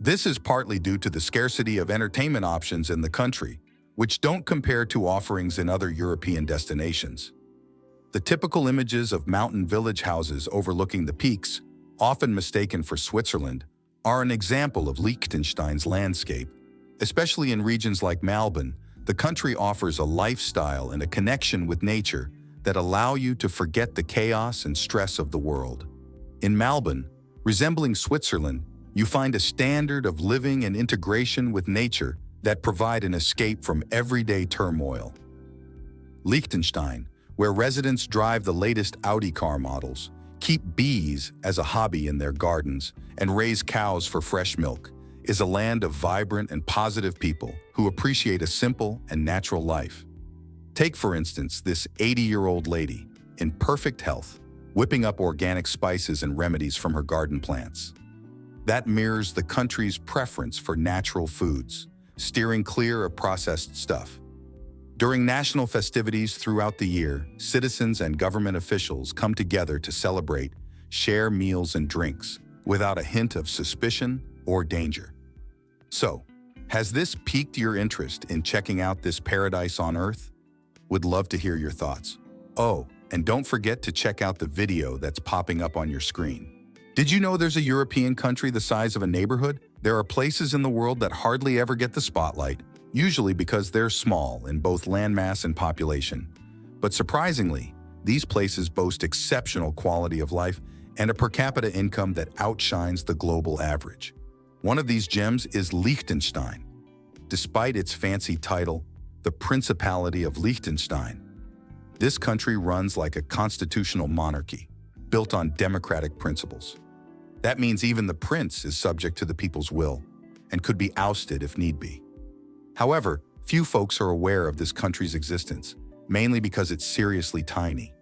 This is partly due to the scarcity of entertainment options in the country, which don't compare to offerings in other European destinations. The typical images of mountain village houses overlooking the peaks, often mistaken for Switzerland, are an example of Liechtenstein's landscape. Especially in regions like Melbourne, the country offers a lifestyle and a connection with nature that allow you to forget the chaos and stress of the world. In Melbourne, resembling Switzerland, you find a standard of living and integration with nature that provide an escape from everyday turmoil. Liechtenstein, where residents drive the latest Audi car models, keep bees as a hobby in their gardens, and raise cows for fresh milk, is a land of vibrant and positive people who appreciate a simple and natural life. Take, for instance, this 80-year-old lady, in perfect health, whipping up organic spices and remedies from her garden plants. That mirrors the country's preference for natural foods, steering clear of processed stuff. During national festivities throughout the year, citizens and government officials come together to celebrate, share meals and drinks, without a hint of suspicion or danger. So, has this piqued your interest in checking out this paradise on Earth? Would love to hear your thoughts. Oh, and don't forget to check out the video that's popping up on your screen. Did you know there's a European country the size of a neighborhood? There are places in the world that hardly ever get the spotlight, usually because they're small in both landmass and population. But surprisingly, these places boast exceptional quality of life and a per capita income that outshines the global average. One of these gems is Liechtenstein. Despite its fancy title, the Principality of Liechtenstein, this country runs like a constitutional monarchy, built on democratic principles. That means even the prince is subject to the people's will and could be ousted if need be. However, few folks are aware of this country's existence, mainly because it's seriously tiny.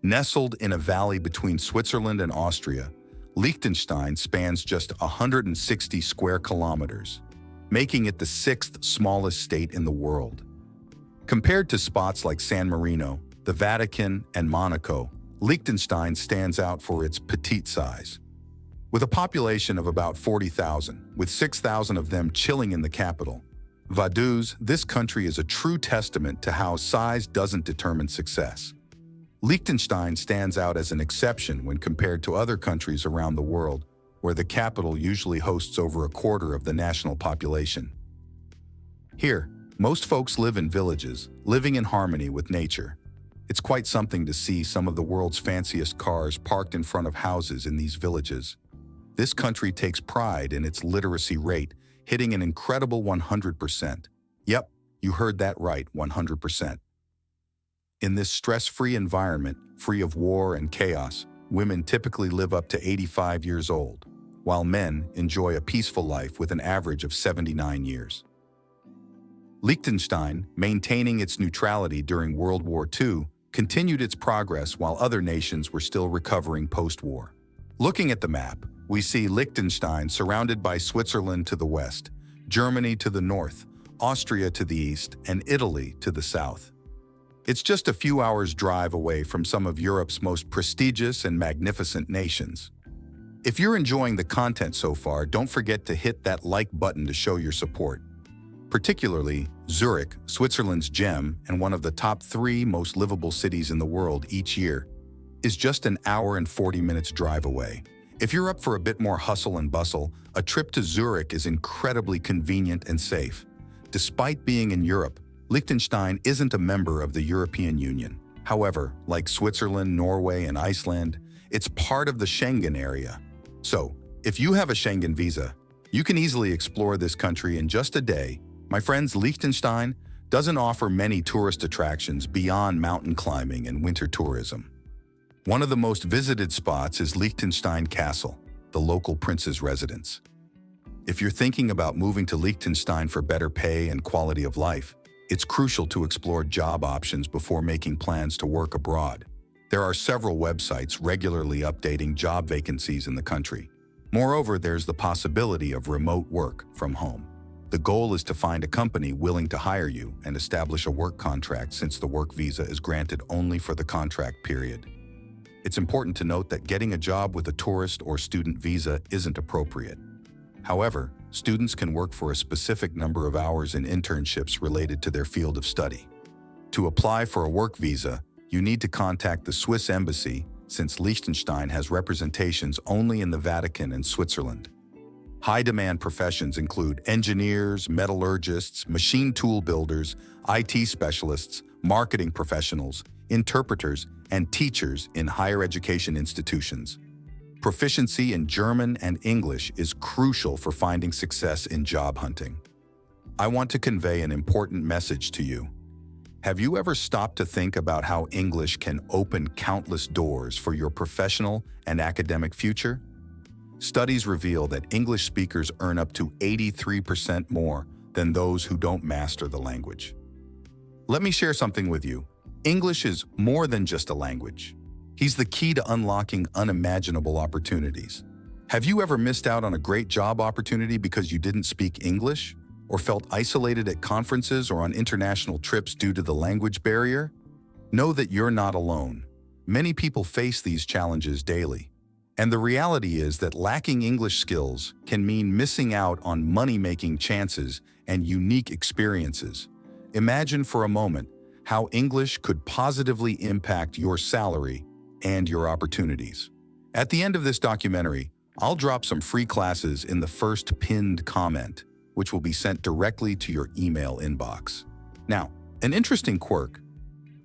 Nestled in a valley between Switzerland and Austria, Liechtenstein spans just 160 square kilometers, making it the sixth smallest state in the world. Compared to spots like San Marino, the Vatican, and Monaco, Liechtenstein stands out for its petite size. With a population of about 40,000, with 6,000 of them chilling in the capital, Vaduz, this country is a true testament to how size doesn't determine success. Liechtenstein stands out as an exception when compared to other countries around the world, where the capital usually hosts over a quarter of the national population. Here, most folks live in villages, living in harmony with nature. It's quite something to see some of the world's fanciest cars parked in front of houses in these villages. This country takes pride in its literacy rate, hitting an incredible 100%. Yep, you heard that right, 100%. In this stress-free environment, free of war and chaos, women typically live up to 85 years old, while men enjoy a peaceful life with an average of 79 years. Liechtenstein, maintaining its neutrality during World War II, continued its progress while other nations were still recovering post-war. Looking at the map, we see Liechtenstein surrounded by Switzerland to the west, Germany to the north, Austria to the east, and Italy to the south. It's just a few hours' drive away from some of Europe's most prestigious and magnificent nations. If you're enjoying the content so far, don't forget to hit that like button to show your support. Particularly, Zurich, Switzerland's gem and one of the top 3 most livable cities in the world each year, is just an hour and 40 minutes drive away. If you're up for a bit more hustle and bustle, a trip to Zurich is incredibly convenient and safe. Despite being in Europe, Liechtenstein isn't a member of the European Union. However, like Switzerland, Norway, and Iceland, it's part of the Schengen area. So, if you have a Schengen visa, you can easily explore this country in just a day. My friends, Liechtenstein doesn't offer many tourist attractions beyond mountain climbing and winter tourism. One of the most visited spots is Liechtenstein Castle, the local prince's residence. If you're thinking about moving to Liechtenstein for better pay and quality of life, it's crucial to explore job options before making plans to work abroad. There are several websites regularly updating job vacancies in the country. Moreover, there's the possibility of remote work from home. The goal is to find a company willing to hire you and establish a work contract, since the work visa is granted only for the contract period. It's important to note that getting a job with a tourist or student visa isn't appropriate. However, students can work for a specific number of hours in internships related to their field of study. To apply for a work visa, you need to contact the Swiss embassy, since Liechtenstein has representations only in the Vatican and Switzerland. High-demand professions include engineers, metallurgists, machine tool builders, IT specialists, marketing professionals, interpreters, and teachers in higher education institutions. Proficiency in German and English is crucial for finding success in job hunting. I want to convey an important message to you. Have you ever stopped to think about how English can open countless doors for your professional and academic future? Studies reveal that English speakers earn up to 83% more than those who don't master the language. Let me share something with you. English is more than just a language. He's the key to unlocking unimaginable opportunities. Have you ever missed out on a great job opportunity because you didn't speak English? Or felt isolated at conferences or on international trips due to the language barrier? Know that you're not alone. Many people face these challenges daily. And the reality is that lacking English skills can mean missing out on money-making chances and unique experiences. Imagine for a moment how English could positively impact your salary and your opportunities. At the end of this documentary, I'll drop some free classes in the first pinned comment, which will be sent directly to your email inbox. Now, an interesting quirk.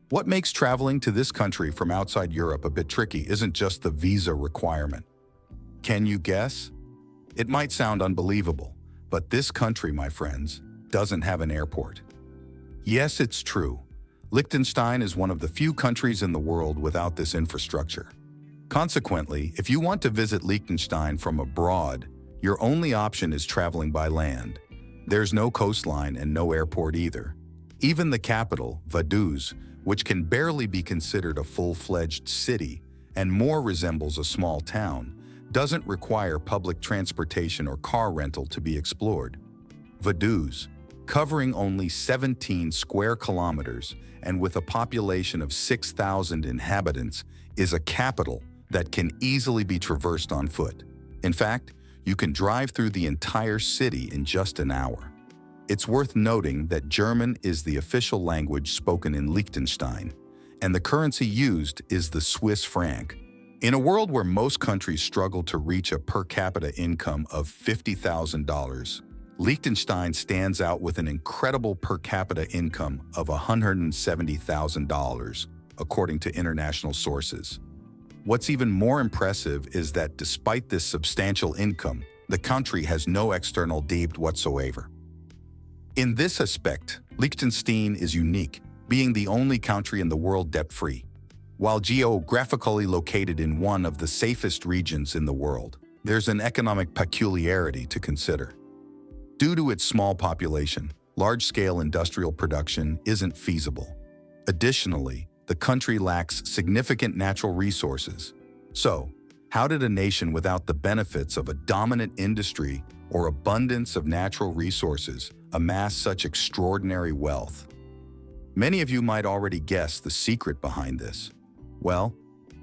What makes traveling to this country from outside Europe a bit tricky isn't just the visa requirement. Can you guess? It might sound unbelievable, but this country, my friends, doesn't have an airport. Yes, it's true. Liechtenstein is one of the few countries in the world without this infrastructure. Consequently, if you want to visit Liechtenstein from abroad, your only option is traveling by land. There's no coastline and no airport either. Even the capital, Vaduz, which can barely be considered a full-fledged city and more resembles a small town, doesn't require public transportation or car rental to be explored. Vaduz, covering only 17 square kilometers and with a population of 6,000 inhabitants, is a capital that can easily be traversed on foot. In fact, you can drive through the entire city in just an hour. It's worth noting that German is the official language spoken in Liechtenstein, and the currency used is the Swiss franc. In a world where most countries struggle to reach a per capita income of $50,000, Liechtenstein stands out with an incredible per capita income of $170,000, according to international sources. What's even more impressive is that despite this substantial income, the country has no external debt whatsoever. In this aspect, Liechtenstein is unique, being the only country in the world debt-free. While geographically located in one of the safest regions in the world, there's an economic peculiarity to consider. Due to its small population, large-scale industrial production isn't feasible. Additionally, the country lacks significant natural resources. So, how did a nation without the benefits of a dominant industry or abundance of natural resources amass such extraordinary wealth? Many of you might already guess the secret behind this. Well,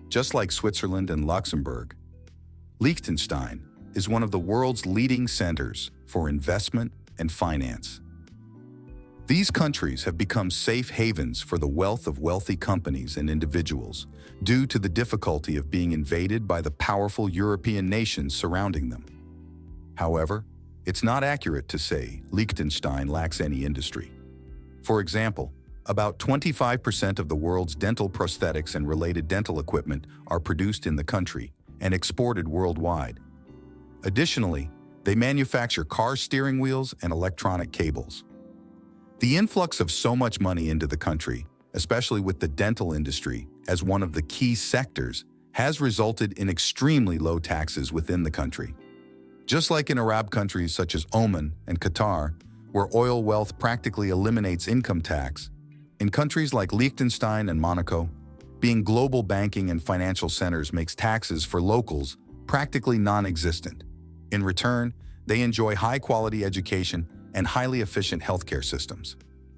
just like Switzerland and Luxembourg, Liechtenstein is one of the world's leading centers for investment and finance. These countries have become safe havens for the wealth of wealthy companies and individuals due to the difficulty of being invaded by the powerful European nations surrounding them. However, it's not accurate to say Liechtenstein lacks any industry. For example, about 25% of the world's dental prosthetics and related dental equipment are produced in the country and exported worldwide. Additionally, they manufacture car steering wheels and electronic cables. The influx of so much money into the country, especially with the dental industry as one of the key sectors, has resulted in extremely low taxes within the country. Just like in Arab countries such as Oman and Qatar, where oil wealth practically eliminates income tax, in countries like Liechtenstein and Monaco, being global banking and financial centers makes taxes for locals practically non-existent. In return, they enjoy high-quality education and highly efficient healthcare systems.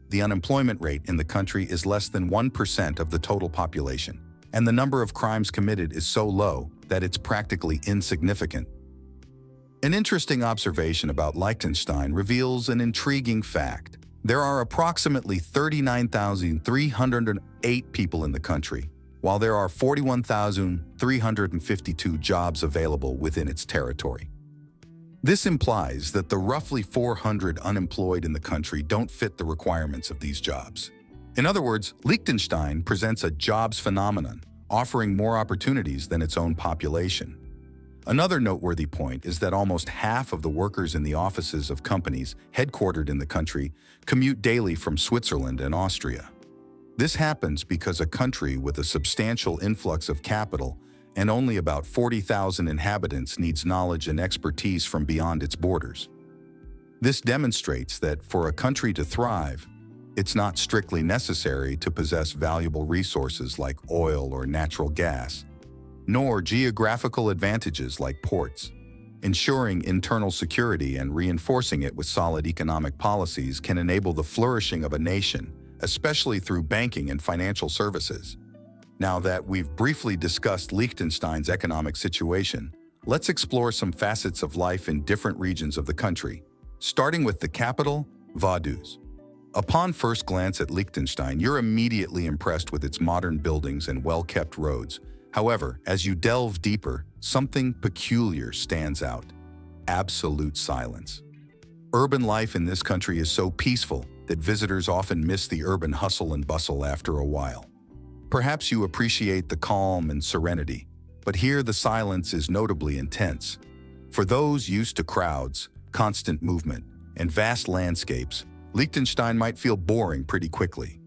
The unemployment rate in the country is less than 1% of the total population, and the number of crimes committed is so low that it's practically insignificant. An interesting observation about Liechtenstein reveals an intriguing fact. There are approximately 39,308 people in the country, while there are 41,352 jobs available within its territory. This implies that the roughly 400 unemployed in the country don't fit the requirements of these jobs. In other words, Liechtenstein presents a jobs phenomenon, offering more opportunities than its own population. Another noteworthy point is that almost half of the workers in the offices of companies headquartered in the country commute daily from Switzerland and Austria. This happens because a country with a substantial influx of capital and only about 40,000 inhabitants needs knowledge and expertise from beyond its borders. This demonstrates that for a country to thrive, it's not strictly necessary to possess valuable resources like oil or natural gas, nor geographical advantages like ports. Ensuring internal security and reinforcing it with solid economic policies can enable the flourishing of a nation, especially through banking and financial services. Now that we've briefly discussed Liechtenstein's economic situation, let's explore some facets of life in different regions of the country, starting with the capital, Vaduz. Upon first glance at Liechtenstein, you're immediately impressed with its modern buildings and well-kept roads. However, as you delve deeper, something peculiar stands out: absolute silence. Urban life in this country is so peaceful that visitors often miss the urban hustle and bustle after a while. Perhaps you appreciate the calm and serenity, but here the silence is notably intense. For those used to crowds, constant movement, and vast landscapes, Liechtenstein might feel boring pretty quickly.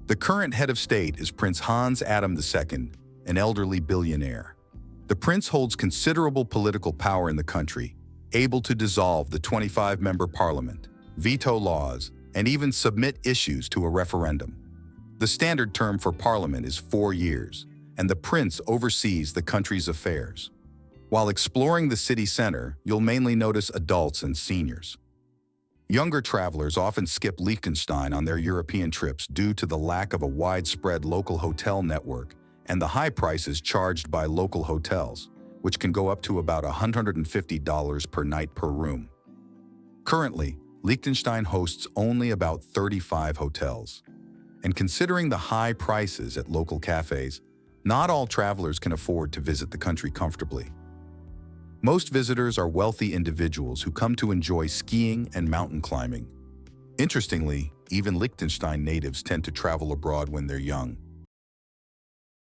The current head of state is Prince Hans Adam II, an elderly billionaire. The prince holds considerable political power in the country, able to dissolve the 25-member parliament, veto laws, and even submit issues to a referendum. The standard term for parliament is 4 years, and the prince oversees the country's affairs. While exploring the city center, you'll mainly notice adults and seniors. Younger travelers often skip Liechtenstein on their European trips due to the lack of a widespread local hotel network and the high prices charged by local hotels, which can go up to about $150 per night per room. Currently, Liechtenstein hosts only about 35 hotels. And considering the high prices at local cafes, not all travelers can afford to visit the country comfortably. Most visitors are wealthy individuals who come to enjoy skiing and mountain climbing. Interestingly, even Liechtenstein natives tend to travel abroad when they're young,